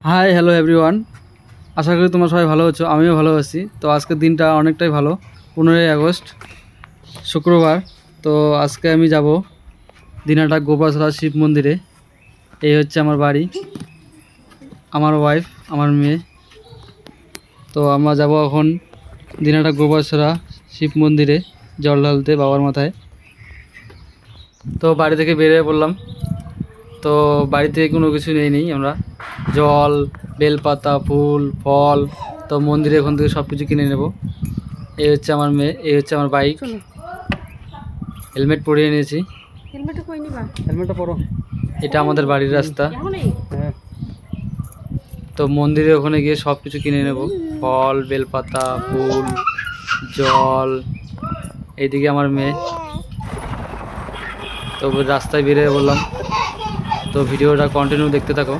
Hi hello everyone, আশা করি তোমরা সবাই ভালো আছো। আমিও ভালো আছি। তো আজকের দিনটা অনেকটাই ভালো। 15ই আগস্ট শুক্রবার। তো আজকে আমি যাব দিনাটা গোপাছড়া শিব মন্দিরে। এই হচ্ছে আমার বাড়ি, আমার ওয়াইফ, আমার মেয়ে। তো আমরা যাব এখন দিনাটা গোপাছড়া শিব মন্দিরে জল ঢালতে বাবার মাথায়। তো বাড়ি থেকে বেরিয়ে পড়লাম। তো বাড়ি থেকে কোনো কিছু নেই আমরা, জল, বেলপাতা, ফুল, ফল। তো মন্দিরে ওখান থেকে সব কিছু কিনে নেব। এই হচ্ছে আমার মেয়ে, এই হচ্ছে আমার বাইক। হেলমেট পরিয়ে নিয়েছি। হেলমেটটা পরো। এটা আমাদের বাড়ির রাস্তা। হ্যাঁ। তো মন্দিরে ওখানে গিয়ে সব কিছু কিনে নেব, ফল, বেলপাতা, ফুল, জল। এইদিকে আমার মেয়ে। তো রাস্তায় বেরিয়ে বললাম। তো ভিডিওটা কন্টিনিউ দেখতে থাকো।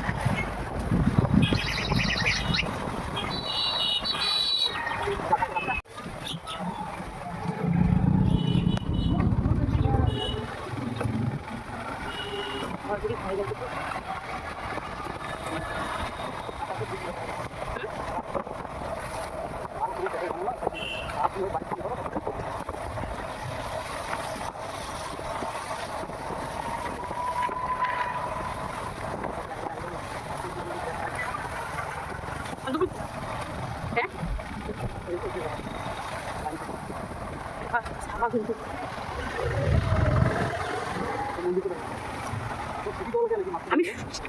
আমি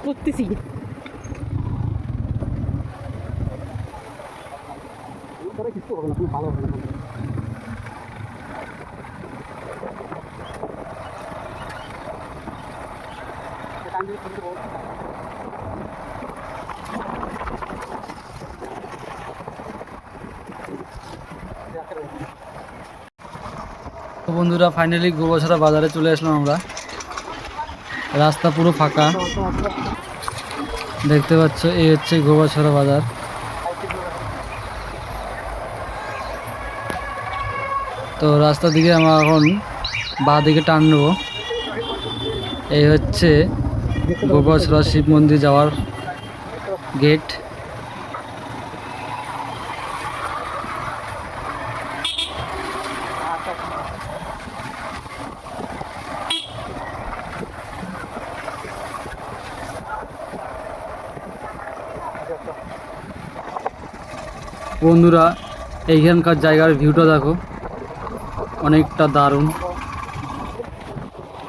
করতেছি কিছু হবে না, তুমি ভালো হবে না। তো বন্ধুরা, ফাইনালি গোবছড়া বাজারে চলে আসলাম আমরা। রাস্তা পুরো ফাঁকা, দেখতে পাচ্ছ। এই হচ্ছে গোবছড়া বাজার। তো রাস্তার দিকে আমরা এখন বাঁ দিকে টান নেব। এই হচ্ছে গোবছড়া শিব মন্দির যাওয়ার গেট। বন্ধুরা, এইখানকার জায়গার ভিউটা দেখো, অনেকটা দারুণ।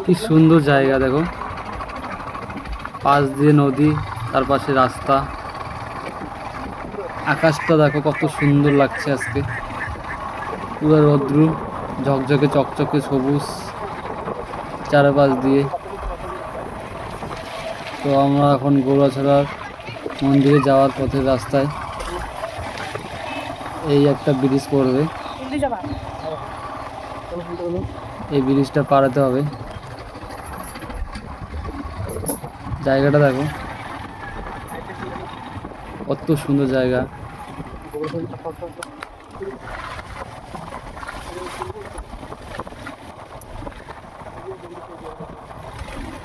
কি সুন্দর জায়গা দেখো, পাশ দিয়ে নদী, তার পাশে রাস্তা। আকাশটা দেখো কত সুন্দর লাগছে আজকে, পুরো রৌদ্র ঝকঝকে চকচকে সবুজ চারপাশ দিয়ে। তো আমরা এখন গোবছড়ার মন্দিরে যাওয়ার পথের রাস্তায়। এই একটা ব্রিজ পড়বে, এই ব্রিজটা পারাতে হবে। জায়গাটা দেখো কত সুন্দর জায়গা।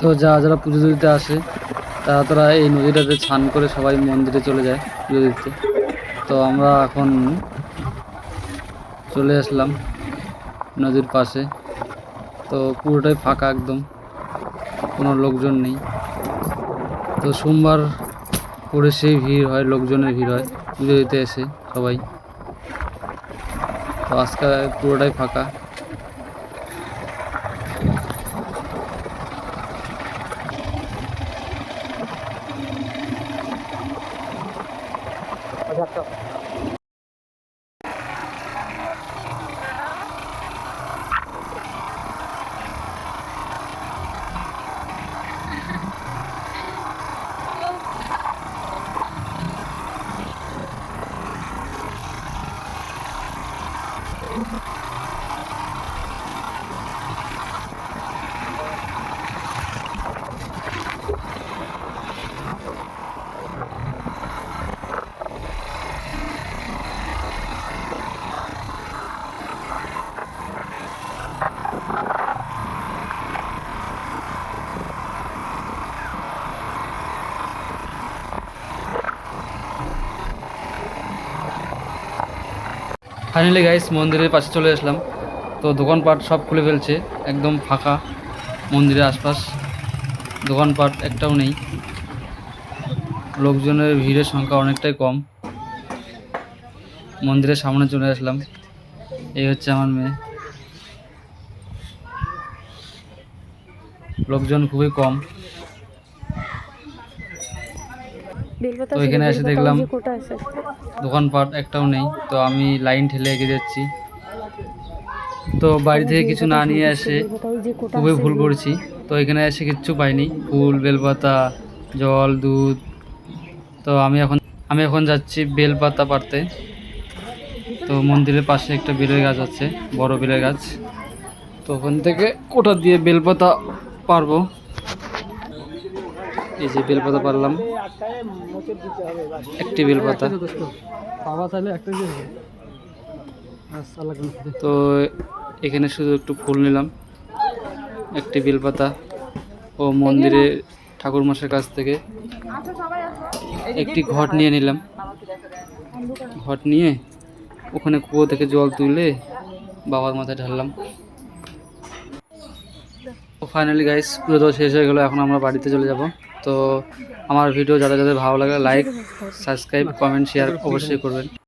তো যারা পুজো দিতে আসে তারা এই নদীটাতে স্নান করে সবাই মন্দিরে চলে যায় পুজো দিতে। তো আমরা এখন চলে আসলাম নদীর পাশে। তো পুরোটাই ফাঁকা একদম, কোনো লোকজন নেই। তো সোমবার করে সেই ভিড় হয়, লোকজনের ভিড় হয় পুজো দিতে এসে সবাই। তো আজকে পুরোটাই ফাঁকা। ফাইনালি গাইস মন্দিরের পাশে চলে আসলাম। তো দোকানপাট সব খুলে ফেলছে, একদম ফাঁকা মন্দিরের আশপাশ, দোকানপাট একটাও নেই। লোকজনের ভিড়ের সংখ্যা অনেকটাই কম। মন্দিরের সামনে চলে আসলাম। এই হচ্ছে আমার মেয়ে। লোকজন খুবই কম। তো এখানে এসে দেখলাম দোকানপাট একটাও নেই। তো আমি লাইন ঠেলে এগিয়ে যাচ্ছি। তো বাড়ি থেকে কিছু না নিয়ে এসে খুবই ভুল করেছি। তো এখানে এসে কিচ্ছু পাইনি, ফুল, বেলপাতা, জল, দুধ। তো আমি এখন যাচ্ছি বেলপাতা পাড়তে। তো মন্দিরের পাশে একটা বেলের গাছ আছে, বড় বেলের গাছ। তো ওখান থেকে কোটা দিয়ে বেলপাতা পারবো। এই যে বেলপাতা পারলাম, একটি বেলপাতা। তো এখানে শুধু একটু ফুল নিলাম, একটি বেলপাতা ও মন্দিরে ঠাকুরমশাইয়ের কাছ থেকে একটি ঘট নিয়ে নিলাম। ঘট নিয়ে ওখানে কুয়ো থেকে জল তুলে বাবার মাথায় ঢাললাম। তো ফাইনালি গাইস পুরো তো শেষ হয়ে গেলো। এখন আমরা বাড়িতে চলে যাব। তো আমার ভিডিও যাদের যাদের ভালো লাগে লাইক, সাবস্ক্রাইব, কমেন্ট, শেয়ার অবশ্যই করবেন।